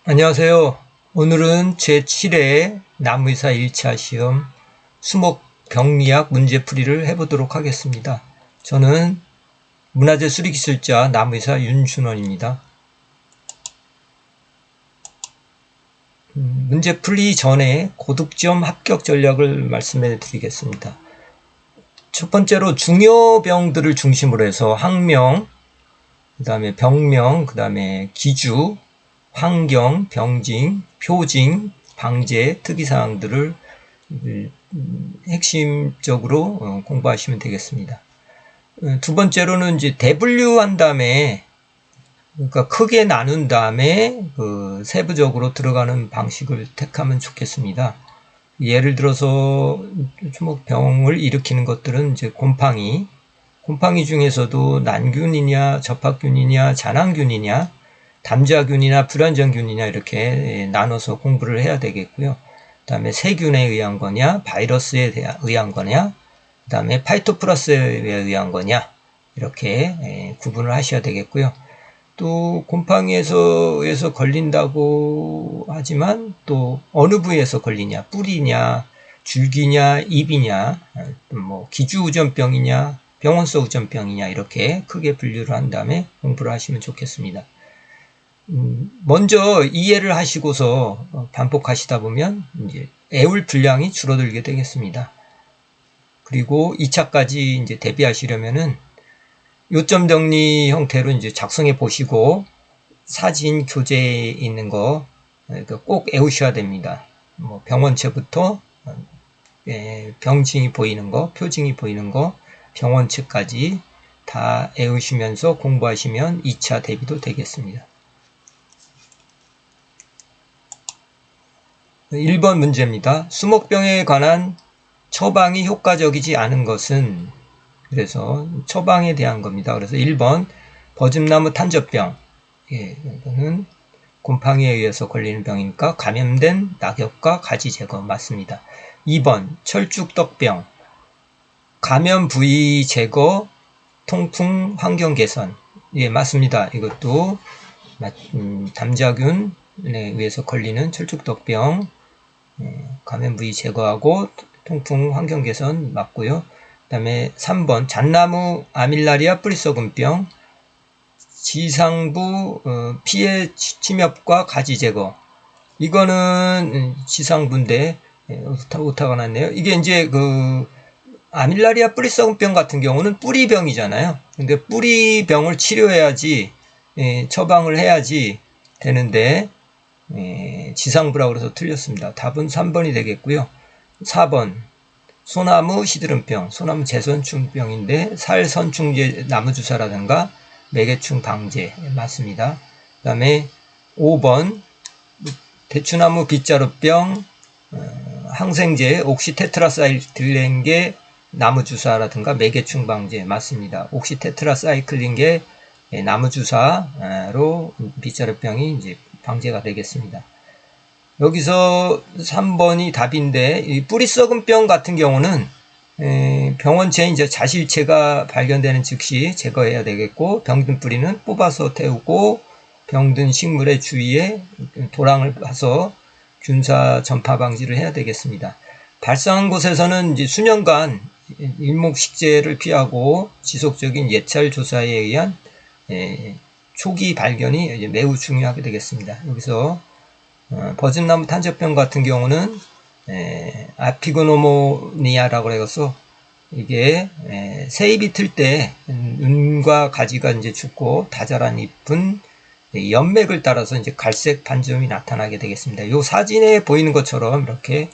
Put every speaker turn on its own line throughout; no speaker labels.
안녕하세요. 오늘은 제7회 남의사 1차 시험 수목 병리학 문제풀이를 해보도록 하겠습니다. 저는 문화재 수리기술자 남의사 윤준원입니다. 문제풀이 전에 고득점 합격 전략을 말씀해 드리겠습니다. 첫 번째로 중요병들을 중심으로 해서 학명, 그 다음에 병명, 그 다음에 기주, 환경, 병징, 표징, 방제, 특이사항들을 핵심적으로 공부하시면 되겠습니다. 두 번째로는 이제 대분류한 다음에, 그러니까 크게 나눈 다음에 세부적으로 들어가는 방식을 택하면 좋겠습니다. 예를 들어서 병을 일으키는 것들은 이제 곰팡이 중에서도 난균이냐, 접합균이냐, 잔항균이냐, 담자균이나 불안정균이냐 이렇게 나눠서 공부를 해야 되겠고요. 그 다음에 세균에 의한 거냐, 바이러스에 의한 거냐, 그 다음에 파이토플라스에 의한 거냐 이렇게 구분을 하셔야 되겠고요. 또 곰팡이에서 걸린다고 하지만 또 어느 부위에서 걸리냐, 뿌리냐, 줄기냐, 잎이냐, 뭐 기주우전병이냐, 병원서 우전병이냐 이렇게 크게 분류를 한 다음에 공부를 하시면 좋겠습니다. 먼저 이해를 하시고서 반복하시다 보면 이제 애울 분량이 줄어들게 되겠습니다. 그리고 2차까지 이제 대비하시려면은 요점 정리 형태로 이제 작성해 보시고 사진 교재에 있는 거 꼭 애우셔야 됩니다. 뭐 병원체부터 병징이 보이는 거, 표징이 보이는 거, 병원체까지 다 애우시면서 공부하시면 2차 대비도 되겠습니다. 1번 문제입니다. 수목병에 관한 처방이 효과적이지 않은 것은, 그래서 처방에 대한 겁니다. 그래서 1번 버즘나무 탄저병, 이거는 곰팡이에 의해서 걸리는 병이니까 감염된 낙엽과 가지 제거 맞습니다. 2번 철쭉떡병, 감염 부위 제거, 통풍 환경 개선, 맞습니다. 이것도 담자균에 의해서 걸리는 철쭉떡병, 감염 부위 제거하고 통풍 환경 개선 맞고요. 그 다음에 3번 잣나무 아밀라리아 뿌리썩은병, 지상부 피해 침엽과 가지 제거. 이거는 지상부인데 오타가 났네요. 이게 이제 아밀라리아 뿌리썩은병 같은 경우는 뿌리병이잖아요. 근데 뿌리병을 치료해야지, 처방을 해야지 되는데 지상부라고 그래서 틀렸습니다. 답은 3번이 되겠고요. 4번 소나무 시드름병, 소나무 재선충병인데 살선충제 나무주사라든가 매개충 방제 맞습니다. 그 다음에 5번 대추나무 빗자루병, 항생제 옥시테트라사이클린계 나무주사라든가 매개충 방제 맞습니다. 옥시테트라사이클린계 나무주사로 빗자루병이 이제 방제가 되겠습니다. 여기서 3번이 답인데, 이 뿌리썩은병 같은 경우는 병원체에 이제 자실체가 발견되는 즉시 제거해야 되겠고, 병든 뿌리는 뽑아서 태우고 병든 식물의 주위에 도랑을 파서 균사 전파 방지를 해야 되겠습니다. 발생한 곳에서는 이제 수년간 일목식재를 피하고 지속적인 예찰 조사에 의한 초기 발견이 이제 매우 중요하게 되겠습니다. 여기서 버즘나무 탄저병 같은 경우는 아피고노모니아라고 해서 이게 새잎이 틀 때 눈과 가지가 이제 죽고 다 자란 잎은 연맥을 따라서 이제 갈색 반점이 나타나게 되겠습니다. 이 사진에 보이는 것처럼 이렇게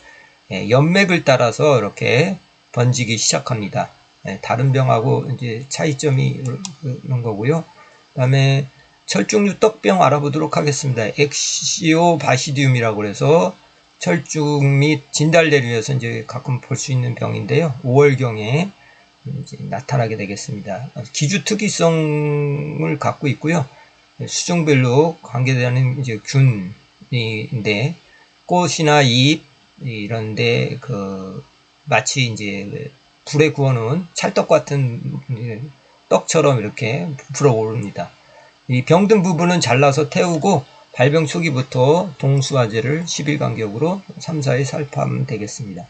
연맥을 따라서 이렇게 번지기 시작합니다. 다른 병하고 이제 차이점이 이런 거고요. 그다음에 철쭉류 떡병 알아보도록 하겠습니다. 엑시오바시디움이라고 해서 철쭉 및 진달래류에서 이제 가끔 볼 수 있는 병인데요. 5월경에 이제 나타나게 되겠습니다. 기주 특이성을 갖고 있고요. 수종별로 관계되는 이제 균인데, 꽃이나 잎 이런데 마치 이제 불에 구워놓은 찰떡 같은 떡처럼 이렇게 불어오릅니다. 이 병든 부분은 잘라서 태우고 발병 초기부터 동수화제를 10일 간격으로 3, 4일 살포하면 되겠습니다.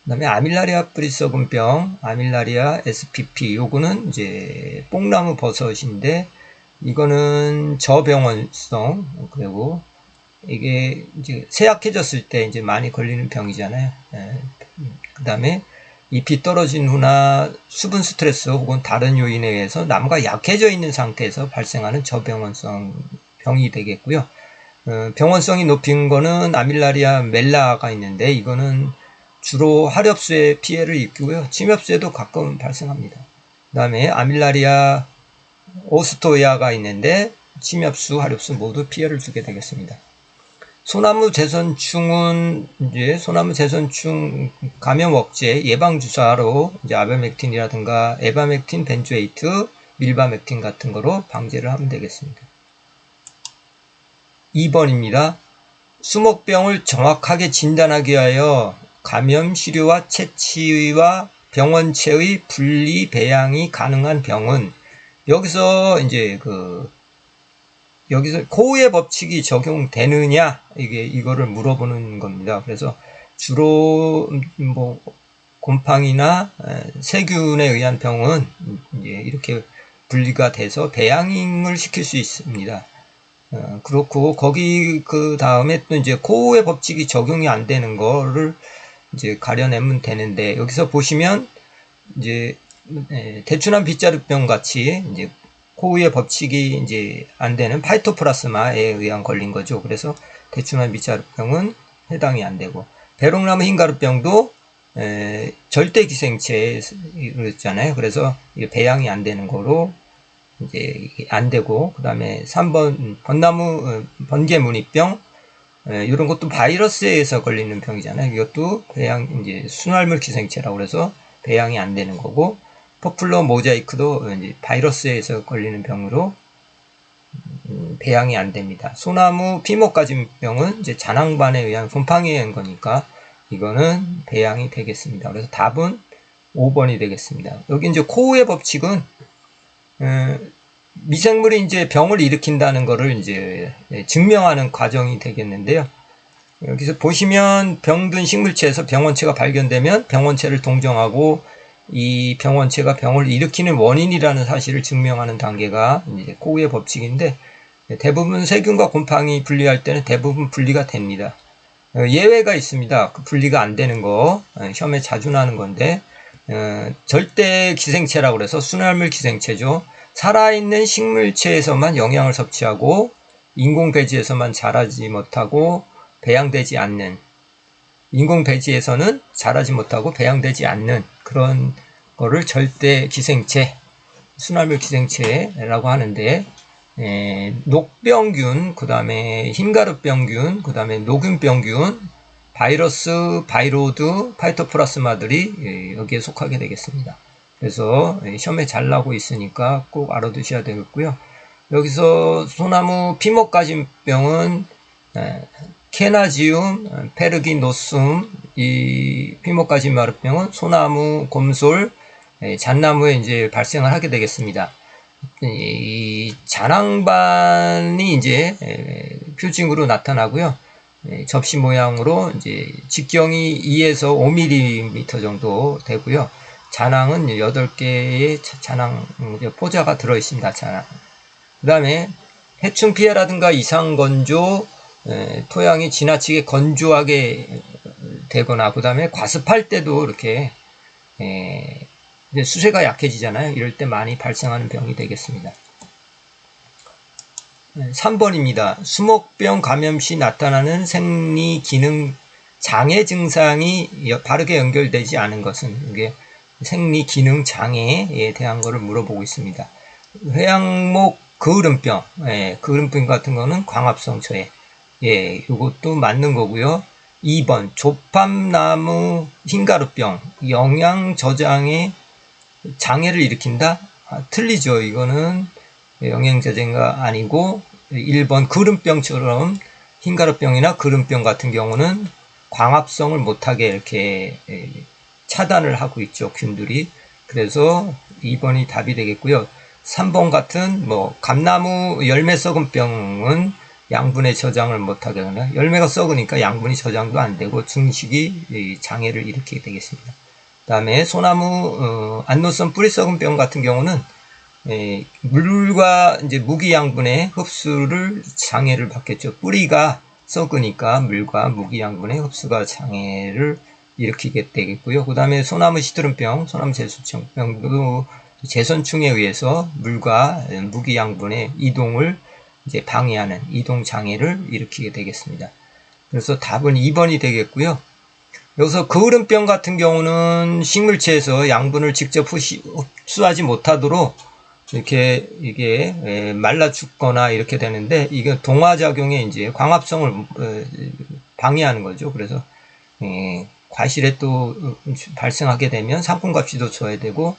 그 다음에 아밀라리아 뿌리 썩은 병, 아밀라리아 SPP, 요거는 이제 뽕나무 버섯인데, 이거는 저병원성, 그리고 이게 이제 쇠약해졌을 때 이제 많이 걸리는 병이잖아요. 그 다음에 잎이 떨어진 후나 수분 스트레스 혹은 다른 요인에 의해서 나무가 약해져 있는 상태에서 발생하는 저병원성 병이 되겠고요. 병원성이 높은 거는 아밀라리아 멜라가 있는데, 이거는 주로 하렵수에 피해를 입고요. 침엽수에도 가끔 발생합니다. 그 다음에 아밀라리아 오스토야가 있는데, 침엽수, 하렵수 모두 피해를 주게 되겠습니다. 소나무 제선충은 이제 소나무 제선충 감염 억제 예방 주사로 이제 아베맥틴이라든가 에바맥틴, 벤조에이트, 밀바맥틴 같은 거로 방제를 하면 되겠습니다. 2번입니다. 수목병을 정확하게 진단하기 위하여 감염 시료와 채취와 병원체의 분리 배양이 가능한 병은, 여기서 이제 여기서 코우의 법칙이 적용되느냐, 이거를 물어보는 겁니다. 그래서 주로 뭐 곰팡이나 세균에 의한 병은 이제 이렇게 분리가 돼서 배양을 시킬 수 있습니다. 그렇고 거기 그 다음에 또 이제 코우의 법칙이 적용이 안 되는 거를 이제 가려내면 되는데, 여기서 보시면 이제 대추남 빗자루병 같이 이제 코우의 법칙이 이제 안 되는 파이토플라스마에 의한 걸린 거죠. 그래서 대추남 빗자루병은 해당이 안 되고, 배롱나무 흰가루병도 절대 기생체였잖아요. 그래서 배양이 안 되는 거로 이제 안 되고, 그 다음에 3번 벚나무 번개무늬병, 이런 것도 바이러스에 의해서 걸리는 병이잖아요. 이것도 배양, 이제 순활물 기생체라고 그래서 배양이 안 되는 거고, 포플러 모자이크도 이제 바이러스에 의해서 걸리는 병으로 배양이 안 됩니다. 소나무 피목가짐병은 이제 잔황반에 의한 곰팡이에 의한 거니까 이거는 배양이 되겠습니다. 그래서 답은 5번이 되겠습니다. 여기 이제 코우의 법칙은 미생물이 이제 병을 일으킨다는 것을 이제 증명하는 과정이 되겠는데요. 여기서 보시면 병든 식물체에서 병원체가 발견되면 병원체를 동정하고 이 병원체가 병을 일으키는 원인이라는 사실을 증명하는 단계가 이제 코우의 법칙인데, 대부분 세균과 곰팡이 분리할 때는 대부분 분리가 됩니다. 예외가 있습니다. 그 분리가 안 되는 거, 시험에 자주 나는 건데, 절대 기생체라고 그래서 순활물 기생체죠. 살아있는 식물체에서만 영양을 섭취하고 인공배지에서만 자라지 못하고 배양되지 않는, 인공배지에서는 자라지 못하고 배양되지 않는 그런 거를 절대 기생체, 순활물 기생체라고 하는데, 녹병균, 그 다음에 흰가루병균, 그 다음에 녹균병균, 바이러스, 바이로드, 파이토플라스마들이 여기에 속하게 되겠습니다. 그래서 시험에 잘 나오고 있으니까 꼭 알아두셔야 되겠고요. 여기서 소나무 피목가짐병은 케나지움, 페르기노숨, 이 피목가짐마루병은 소나무, 곰솔, 잣나무에 이제 발생을 하게 되겠습니다. 이 잔황반이 이제 표징으로 나타나고요. 접시 모양으로 이제 직경이 2에서 5mm 정도 되고요. 잔황은 8개의 잔황 포자가 들어 있습니다. 잔황. 그 다음에 해충 피해라든가 이상 건조, 토양이 지나치게 건조하게 되거나, 그 다음에 과습할 때도 이렇게 이제 수세가 약해지잖아요. 이럴 때 많이 발생하는 병이 되겠습니다. 3번입니다. 수목병 감염 시 나타나는 생리 기능 장애 증상이 바르게 연결되지 않은 것은, 이게 생리 기능 장애에 대한 것을 물어보고 있습니다. 회양목 그을음병, 그을음병 같은 거는 광합성 저해, 이것도 맞는 거고요. 2번 조팝나무 흰가루병, 영양 저장에 장애를 일으킨다? 틀리죠. 이거는 영양저장가 아니고, 1번 그름병처럼 흰가루병이나 그름병 같은 경우는 광합성을 못하게 이렇게 차단을 하고 있죠, 균들이. 그래서 2번이 답이 되겠고요. 3번 같은 감나무 열매 썩은 병은 양분의 저장을 못하게 하거나 열매가 썩으니까 양분이 저장도 안 되고 증식이 장애를 일으키게 되겠습니다. 그 다음에 소나무 안노선 뿌리 썩은 병 같은 경우는 물과 이제 무기 양분의 흡수를 장애를 받겠죠. 뿌리가 썩으니까 물과 무기 양분의 흡수가 장애를 일으키게 되겠고요. 그 다음에 소나무 시드름병, 소나무 제수병도 제선충에 의해서 물과 무기 양분의 이동을 이제 방해하는 이동 장애를 일으키게 되겠습니다. 그래서 답은 2번이 되겠고요. 여기서 거울음병 같은 경우는 식물체에서 양분을 직접 흡수하지 못하도록 이렇게 이게 말라 죽거나 이렇게 되는데 이게 동화작용에 이제 광합성을 방해하는 거죠. 그래서 과실에 또 발생하게 되면 상품값이 더 줘야 되고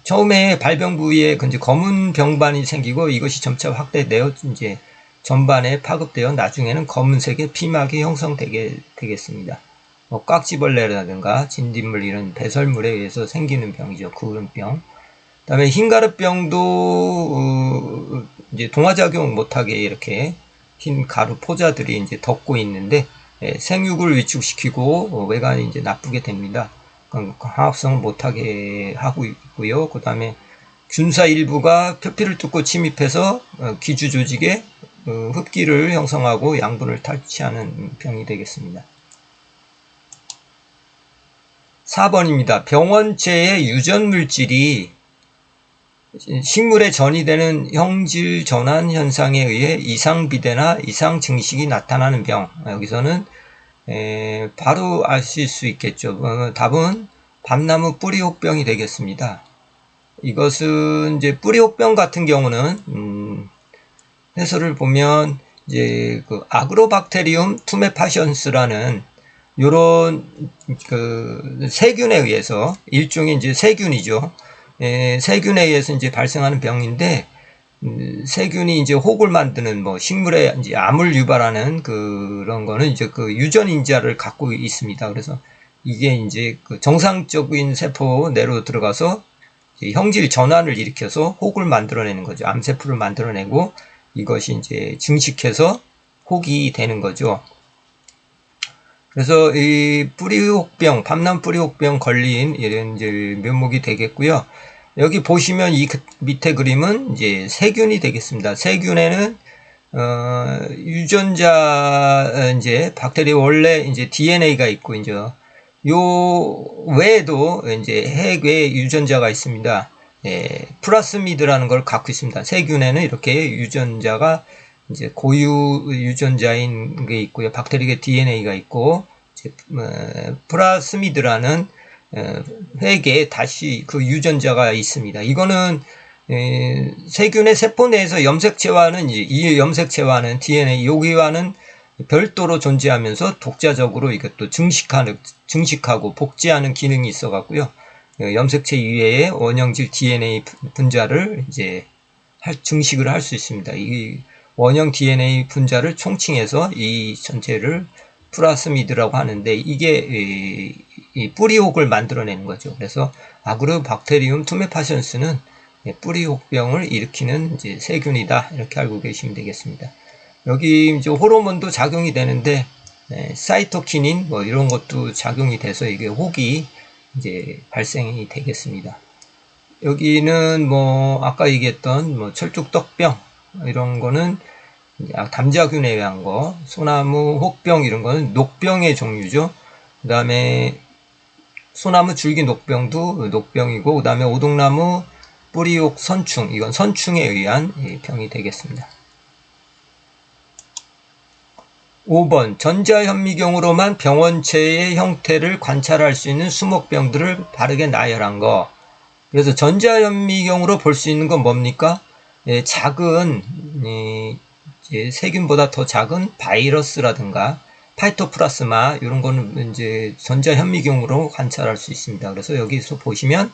처음에 발병 부위에 이제 검은 병반이 생기고 이것이 점차 확대되어 이제 전반에 파급되어 나중에는 검은색의 피막이 형성되게 되겠습니다. 뭐 깍지벌레라든가 진딧물 이런 배설물에 의해서 생기는 병이죠. 거울음병. 그다음에 흰가루병도 이제 동화작용 못하게 이렇게 흰 가루 포자들이 이제 덮고 있는데 생육을 위축시키고 외관이 이제 나쁘게 됩니다. 화합성을 못하게 하고 있고요. 그 다음에 균사 일부가 표피를 뚫고 침입해서 기주 조직에 흡기를 형성하고 양분을 탈취하는 병이 되겠습니다. 4번입니다. 병원체의 유전물질이 식물에 전이되는 형질 전환 현상에 의해 이상 비대나 이상 증식이 나타나는 병. 여기서는 바로 아실 수 있겠죠. 답은 밤나무 뿌리혹병이 되겠습니다. 이것은 이제 뿌리혹병 같은 경우는 해설을 보면 이제 그 아그로박테리움 투메파션스라는 요런 그 세균에 의해서 일종의 이제 세균이죠. 세균에 의해서 이제 발생하는 병인데 세균이 이제 혹을 만드는 뭐 식물에 이제 암을 유발하는 그런 거는 이제 그 유전인자를 갖고 있습니다. 그래서 이게 이제 그 정상적인 세포 내로 들어가서 형질 전환을 일으켜서 혹을 만들어내는 거죠. 암세포를 만들어내고 이것이 이제 증식해서 혹이 되는 거죠. 그래서 이 뿌리혹병, 밤나무 뿌리혹병 걸린 이런 이제 면목이 되겠고요. 여기 보시면 이 밑에 그림은 이제 세균이 되겠습니다. 세균에는 유전자 이제 박테리아 원래 이제 DNA가 있고 이제 요 외에도 이제 핵외 유전자가 있습니다. 플라스미드라는 걸 갖고 있습니다. 세균에는 이렇게 유전자가 이제 고유 유전자인 게 있고요. 박테리아 DNA가 있고 이제 플라스미드라는 핵에 다시 그 유전자가 있습니다. 이거는 세균의 세포 내에서 염색체와는 이 염색체와는 DNA 여기와는 별도로 존재하면서 독자적으로 이것도 증식하고 복제하는 기능이 있어 갖고요. 염색체 이외에 원형질 DNA 분자를 이제 증식을 할 수 있습니다. 이 원형 DNA 분자를 총칭해서 이 전체를 플라스미드라고 하는데 이게 이 뿌리혹을 만들어내는 거죠. 그래서 아그로박테리움 투메파션스는 뿌리혹병을 일으키는 이제 세균이다. 이렇게 알고 계시면 되겠습니다. 여기 이제 호르몬도 작용이 되는데 사이토키닌 뭐 이런 것도 작용이 돼서 이게 혹이 이제 발생이 되겠습니다. 여기는 뭐 아까 얘기했던 뭐 철쭉떡병 이런 거는 담자균에 의한 거, 소나무 혹병 이런 거는 녹병의 종류죠. 그 다음에 소나무 줄기 녹병도 녹병이고, 그 다음에 오동나무 뿌리혹 선충, 이건 선충에 의한 병이 되겠습니다. 5번 전자현미경으로만 병원체의 형태를 관찰할 수 있는 수목병들을 바르게 나열한 거. 그래서 전자현미경으로 볼 수 있는 건 뭡니까? 작은 세균보다 더 작은 바이러스라든가 파이토플라스마 이런 거는 이제 전자현미경으로 관찰할 수 있습니다. 그래서 여기서 보시면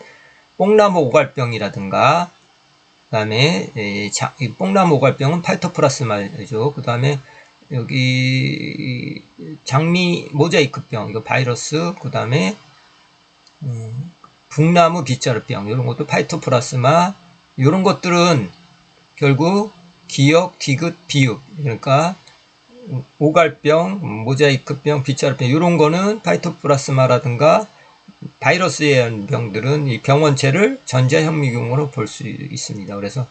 뽕나무 오갈병이라든가 그다음에 뽕나무 오갈병은 파이토플라스마죠. 그다음에 여기 장미 모자이크병 이거 바이러스 그다음에 북나무 빗자루병 이런 것도 파이토플라스마 이런 것들은 결국 기역, 디귿, 비읍. 그러니까 오갈병, 모자이크병, 빗자루병 이런 거는 파이토플라스마라든가 바이러스에 의한 병들은 이 병원체를 전자현미경으로 볼 수 있습니다. 그래서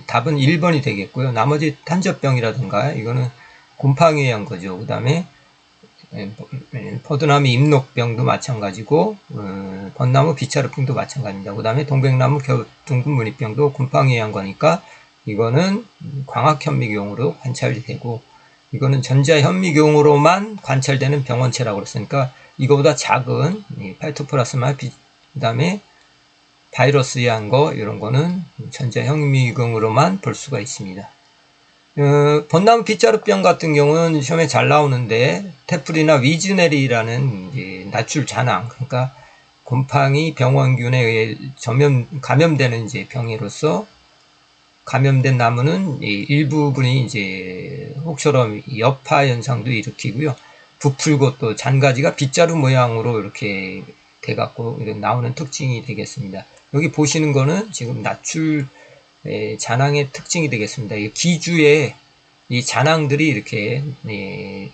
답은 1번이 되겠고요. 나머지 탄저병이라든가 이거는 곰팡이에 의한 거죠. 그 다음에 포도나무 잎녹병도 마찬가지고 벚나무 비차르병도 마찬가지입니다. 그 다음에 동백나무 둥근무늬병도 곰팡이에 의한 거니까 이거는 광학현미경으로 관찰이 되고 이거는 전자현미경으로만 관찰되는 병원체라고 그랬으니까 이거보다 작은 파이토플라스마 그 다음에 바이러스에 의한 거 이런 거는 전자현미경으로만 볼 수가 있습니다. 벚나무 빗자루병 같은 경우는 시험에 잘 나오는데 테프리나 위즈네리라는 이제 낫줄 잔황 그러니까 곰팡이 병원균에 의해 감염되는 이제 병으로서 감염된 나무는 일부분이 이제 혹처럼 여파 현상도 일으키고요. 부풀고 또 잔가지가 빗자루 모양으로 이렇게 돼갖고 나오는 특징이 되겠습니다. 여기 보시는 거는 지금 낫줄 잔황의 특징이 되겠습니다. 기주에 이 잔황들이 이렇게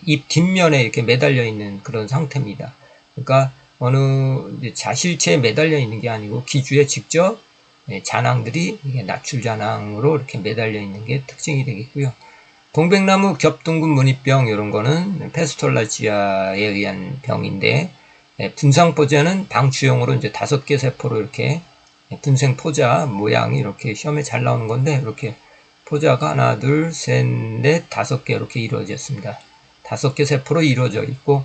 잎 뒷면에 이렇게 매달려 있는 그런 상태입니다. 그러니까 어느 자실체에 매달려 있는 게 아니고 기주에 직접 잔황들이 낫줄 잔황으로 이렇게 매달려 있는 게 특징이 되겠고요. 동백나무 겹둥근 무늬병 이런 거는 페스톨라지아에 의한 병인데 분상포자는 방추형으로 이제 5개 세포로 이렇게 분생 포자 모양이 이렇게 시험에 잘 나오는 건데 이렇게 포자가 하나, 둘, 셋, 넷, 5개 이렇게 이루어졌습니다. 5개 세포로 이루어져 있고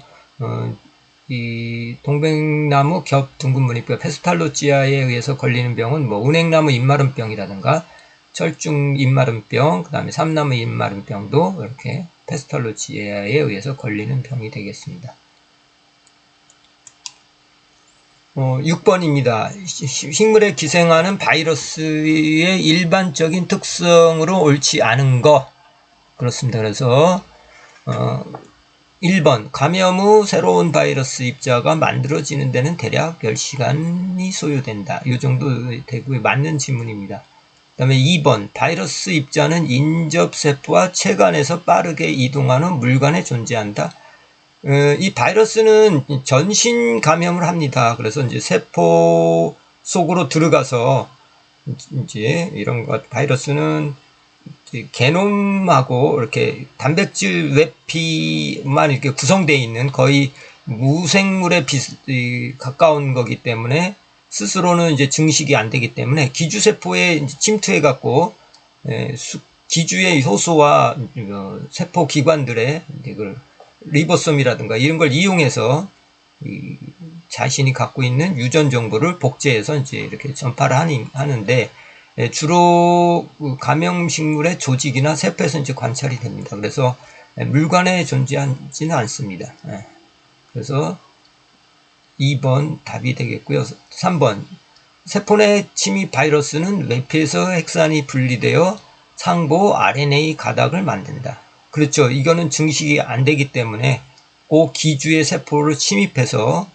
이 동백나무 겹 둥근무늬병 페스탈로지아에 의해서 걸리는 병은 뭐 은행나무 잎마름병이라든가 철중 잎마름병, 그 다음에 삼나무 잎마름병도 이렇게 페스탈로지아에 의해서 걸리는 병이 되겠습니다. 6번입니다. 식물에 기생하는 바이러스의 일반적인 특성으로 옳지 않은 거. 그렇습니다. 그래서 1번 감염 후 새로운 바이러스 입자가 만들어지는 데는 대략 10시간이 소요된다. 이 정도 되고요. 맞는 질문입니다. 그 다음에 2번 바이러스 입자는 인접세포와 체관에서 빠르게 이동하는 물관에 존재한다. 이 바이러스는 전신 감염을 합니다. 그래서 이제 세포 속으로 들어가서 이제 이런 것 바이러스는 게놈하고 이렇게 단백질 외피만 이렇게 구성되어 있는 거의 무생물에 가까운 거기 때문에 스스로는 이제 증식이 안 되기 때문에 기주세포에 침투해 갖고 기주의 효소와 세포 기관들의 이걸 리보솜이라든가 이런 걸 이용해서 자신이 갖고 있는 유전 정보를 복제해서 이제 이렇게 전파를 하는데 주로 감염식물의 조직이나 세포에서 이제 관찰이 됩니다. 그래서 물관에 존재하지는 않습니다. 그래서 2번 답이 되겠고요. 3번 세포 내 침입 바이러스는 외피에서 핵산이 분리되어 상보 RNA 가닥을 만든다. 그렇죠. 이거는 증식이 안 되기 때문에 그 기주의 세포를 침입해서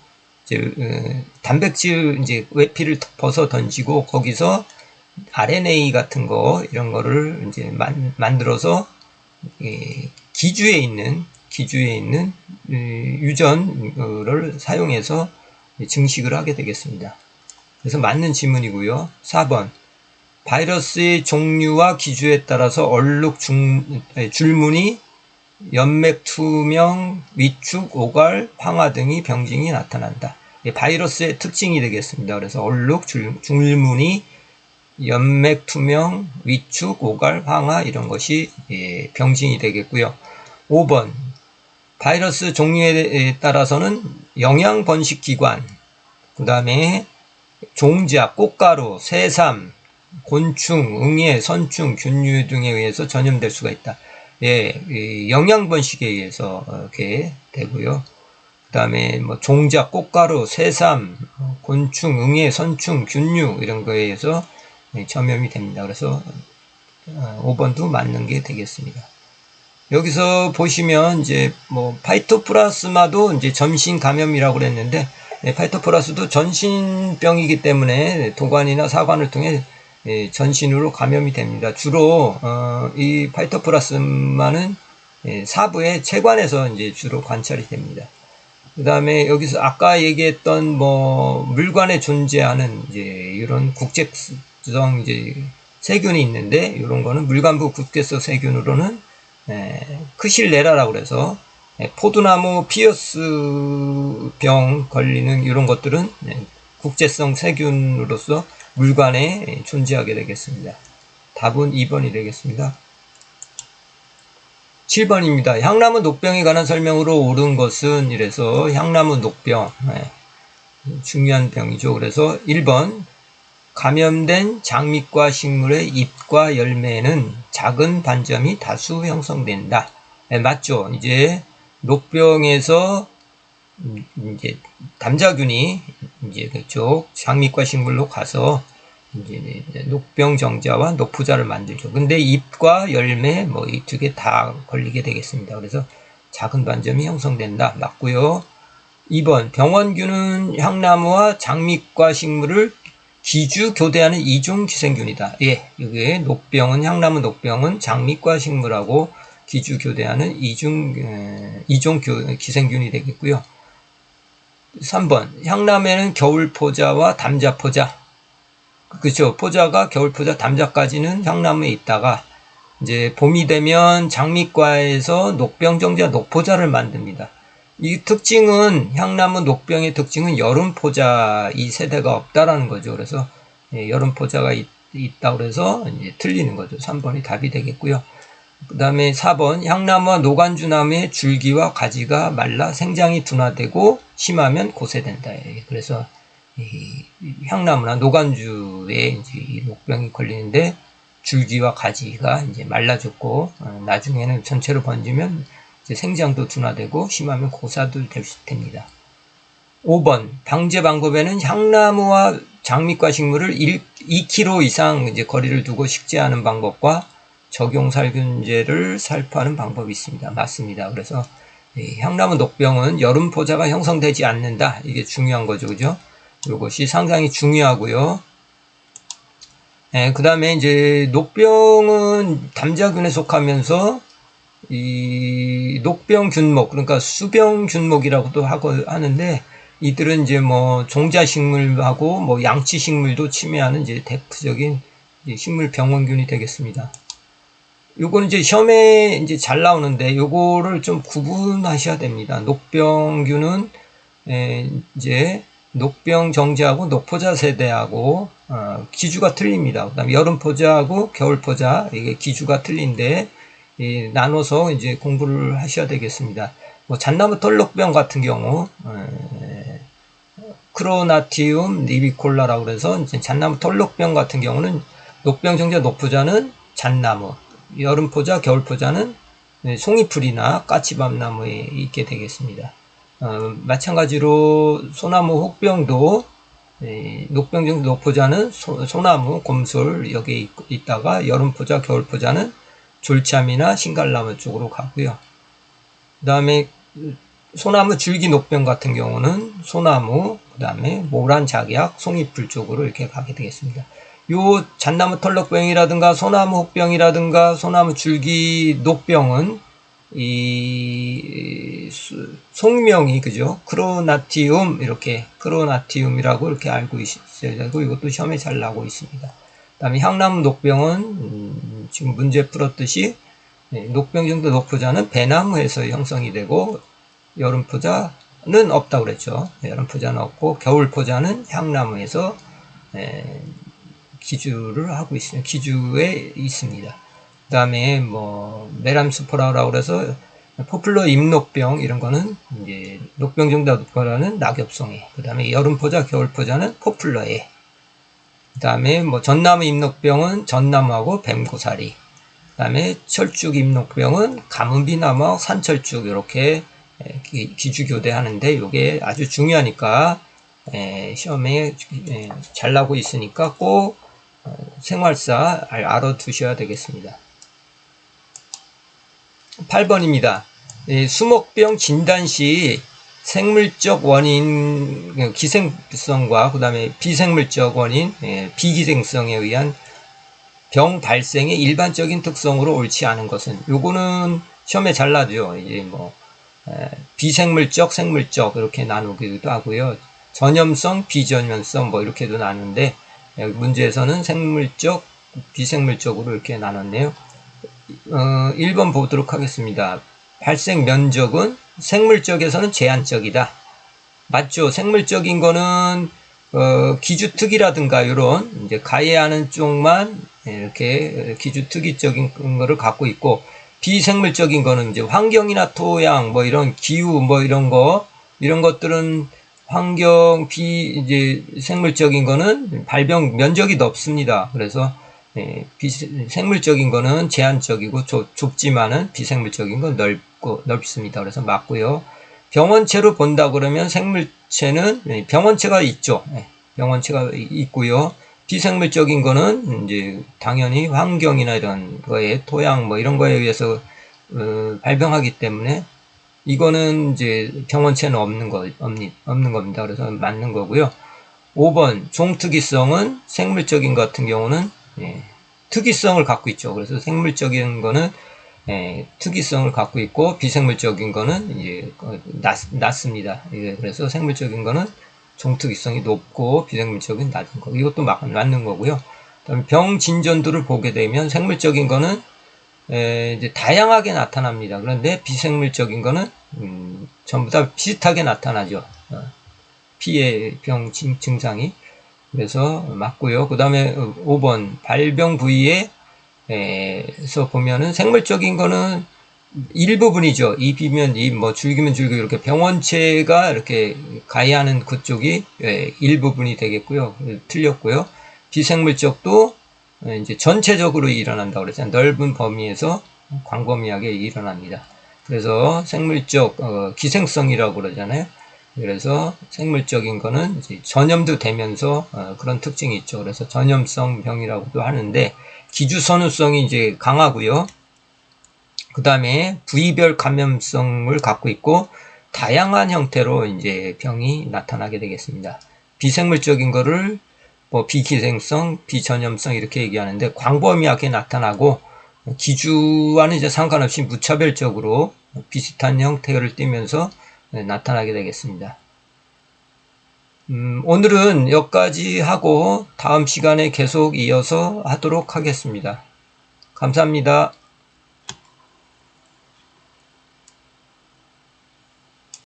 이제 단백질 이제 외피를 벗어 던지고 거기서 RNA 같은 거 이런 거를 이제 만들어서 기주에 있는 유전을 사용해서 증식을 하게 되겠습니다. 그래서 맞는 질문이고요. 4번 바이러스의 종류와 기주에 따라서 얼룩 줄무늬, 연맥 투명, 위축, 오갈, 황화 등의 병증이 나타난다. 바이러스의 특징이 되겠습니다. 그래서 얼룩, 줄무늬, 연맥 투명, 위축, 오갈, 황화 이런 것이 병증이 되겠고요. 5번 바이러스 종류에 따라서는 영양 번식 기관, 그 다음에 종자, 꽃가루, 새삼, 곤충, 응애, 선충, 균류 등에 의해서 전염될 수가 있다. 영양 번식에 의해서 이렇게 되고요. 그 다음에 뭐 종자, 꽃가루, 새삼, 곤충, 응애, 선충, 균류 이런 거에 의해서 전염이 됩니다. 그래서 5번도 맞는 게 되겠습니다. 여기서 보시면 이제 뭐 파이토플라스마도 이제 전신 감염이라고 그랬는데 파이토플라스도 전신병이기 때문에 도관이나 사관을 통해 전신으로 감염이 됩니다. 주로 이 파이토플라스마는 사부의 체관에서 이제 주로 관찰이 됩니다. 그 다음에 여기서 아까 얘기했던 뭐 물관에 존재하는 이제 이런 국제성 이제 세균이 있는데, 이런 거는 물관부 국제성 세균으로는 크실레라라고 그래서 포도나무 피어스병 걸리는 이런 것들은 국제성 세균으로서 물관에 존재하게 되겠습니다. 답은 2번이 되겠습니다. 7번입니다. 향나무 녹병에 관한 설명으로 옳은 것은, 이래서 향나무 녹병 중요한 병이죠. 그래서 1번 감염된 장미과 식물의 잎과 열매에는 작은 반점이 다수 형성된다. 맞죠. 이제 녹병에서 이제 담자균이 이제 그쪽 장미과 식물로 가서 이제 녹병 정자와 녹부자를 만들죠. 근데 잎과 열매 뭐 이 두 개 다 걸리게 되겠습니다. 그래서 작은 반점이 형성된다. 맞고요. 2번 병원균은 향나무와 장미과 식물을 기주 교대하는 이종 기생균이다. 예, 여기 녹병은, 향나무 녹병은 장미과 식물하고 기주 교대하는 이종 기생균이 되겠고요. 3번 향나무에는 겨울포자와 담자포자, 그렇죠. 포자가 겨울포자, 담자까지는 향나무에 있다가 이제 봄이 되면 장미과에서 녹병정자, 녹포자를 만듭니다. 이 특징은, 향나무 녹병의 특징은 여름포자 이 세대가 없다라는 거죠. 그래서 여름포자가 있다 그래서 이제 틀리는 거죠. 3번이 답이 되겠고요. 그 다음에 4번 향나무와 노간주나무의 줄기와 가지가 말라 생장이 둔화되고 심하면 고세된다. 그래서 향나무나 노간주에 이제 이 녹병이 걸리는데 줄기와 가지가 이제 말라졌고 나중에는 전체로 번지면 이제 생장도 둔화되고 심하면 고사도 됩니다. 5번 방제 방법에는 향나무와 장미과 식물을 2km 이상 이제 거리를 두고 식재하는 방법과 적용살균제를 살포하는 방법이 있습니다. 맞습니다. 그래서 향나무 녹병은 여름포자가 형성되지 않는다. 이게 중요한 거죠. 그죠? 이것이 상당히 중요하고요. 그 다음에 이제 녹병은 담자균에 속하면서 이 녹병균목, 그러니까 수병균목이라고도 하는데, 이들은 이제 뭐 종자식물하고 뭐 양치식물도 침해하는 이제 대표적인 이제 식물 병원균이 되겠습니다. 요거는 이제 시험에 이제 잘 나오는데 요거를 좀 구분하셔야 됩니다. 녹병균은 이제 녹병정자하고 녹포자 세대하고 기주가 틀립니다. 그다음에 여름포자하고 겨울포자 이게 기주가 틀린데 나눠서 이제 공부를 하셔야 되겠습니다. 뭐 잣나무 털녹병 같은 경우 크로나티움 니비콜라라고 그래서 이제 잣나무 털녹병 같은 경우는 녹병정자 녹포자는 잣나무, 여름포자 겨울포자는 송이풀이나 까치밤나무에 있게 되겠습니다. 마찬가지로 소나무 혹병도 녹병정 녹포자는 소나무 곰솔 여기에 있다가 여름포자 겨울포자는 졸참이나 신갈나무 쪽으로 가고요. 그 다음에 소나무 줄기 녹병 같은 경우는 소나무, 그 다음에 모란작약, 송이풀 쪽으로 이렇게 가게 되겠습니다. 요 잣나무 털녹병이라든가 소나무 혹병이라든가 소나무 줄기 녹병은 이 속명이 그죠? 크로나티움 이렇게 크로나티움이라고 이렇게 알고 있어야 되고, 이것도 시험에 잘 나오고 있습니다. 그다음에 향나무 녹병은 지금 문제 풀었듯이 녹병 정도 녹포자는 배나무에서 형성이 되고 여름포자는 없다고 그랬죠. 여름포자는 없고 겨울포자는 향나무에서 기주를 하고 있습니다. 기주에 있습니다. 그 다음에 뭐 메람스포라라고 그래서 포플러 잎녹병 이런 거는 이제 녹병 정도 녹포자는 낙엽송이, 그 다음에 여름포자 겨울포자는 포플러에, 그 다음에 뭐 전나무 잎녹병은 전나무하고 뱀고사리, 그 다음에 철쭉 잎녹병은 가문비나무하고 산철쭉 이렇게 기주교대 하는데, 이게 아주 중요하니까 시험에 잘 나오고 있으니까 꼭 생활사 알아두셔야 되겠습니다. 8번입니다. 수목병 진단 시 생물적 원인 기생성과 그 다음에 비생물적 원인 비기생성에 의한 병 발생의 일반적인 특성으로 옳지 않은 것은, 요거는 시험에 잘 나죠. 이제 뭐 비생물적, 생물적 이렇게 나누기도 하고요. 전염성, 비전염성 뭐 이렇게도 나누는데 문제에서는 생물적, 비생물적으로 이렇게 나눴네요. 1번 보도록 하겠습니다. 발생 면적은 생물적에서는 제한적이다. 맞죠? 생물적인 거는 기주특이라든가 이런 이제 가해하는 쪽만 이렇게 기주특이적인 거를 갖고 있고, 비생물적인 거는 이제 환경이나 토양 뭐 이런 기후 뭐 이런 것들은 환경 이제 생물적인 거는 발병 면적이 넓습니다. 그래서 비생물적인 거는 제한적이고 좁지만은 비생물적인 건 넓습니다. 그래서 맞고요. 병원체로 본다 그러면 생물체는 병원체가 있죠. 병원체가 있고요. 비생물적인 거는 이제 당연히 환경이나 이런 거에 토양 뭐 이런 거에 의해서 발병하기 때문에 이거는 이제 병원체는 없는 겁니다. 그래서 맞는 거고요. 5번 종특이성은 생물적인 것 같은 경우는 특이성을 갖고 있죠. 그래서 생물적인 거는 특이성을 갖고 있고 비생물적인 거는 이제 낮습니다. 그래서 생물적인 거는 종특이성이 높고 비생물적인 낮은 거. 이것도 맞는 거고요. 그다음에 병 진전도를 보게 되면 생물적인 거는 이제 다양하게 나타납니다. 그런데 비생물적인 거는 전부 다 비슷하게 나타나죠. 피해 병 증상이. 그래서 맞고요. 그 다음에 5번 발병 부위에서 보면은 생물적인 거는 일부분이죠. 입이면 입, 뭐 줄기면 줄기 이렇게 병원체가 이렇게 가해하는 그쪽이 일부분이 되겠고요. 틀렸고요. 비생물적도 이제 전체적으로 일어난다고 그랬잖아요. 넓은 범위에서 광범위하게 일어납니다. 그래서 생물적 기생성이라고 그러잖아요. 그래서 생물적인 거는 이제 전염도 되면서 그런 특징이 있죠. 그래서 전염성 병이라고도 하는데 기주선후성이 이제 강하고요. 그 다음에 부위별 감염성을 갖고 있고 다양한 형태로 이제 병이 나타나게 되겠습니다. 비생물적인 거를 뭐 비기생성, 비전염성 이렇게 얘기하는데 광범위하게 나타나고 기주와는 이제 상관없이 무차별적으로 비슷한 형태를 띠면서 나타나게 되겠습니다. 오늘은 여기까지 하고 다음 시간에 계속 이어서 하도록 하겠습니다. 감사합니다.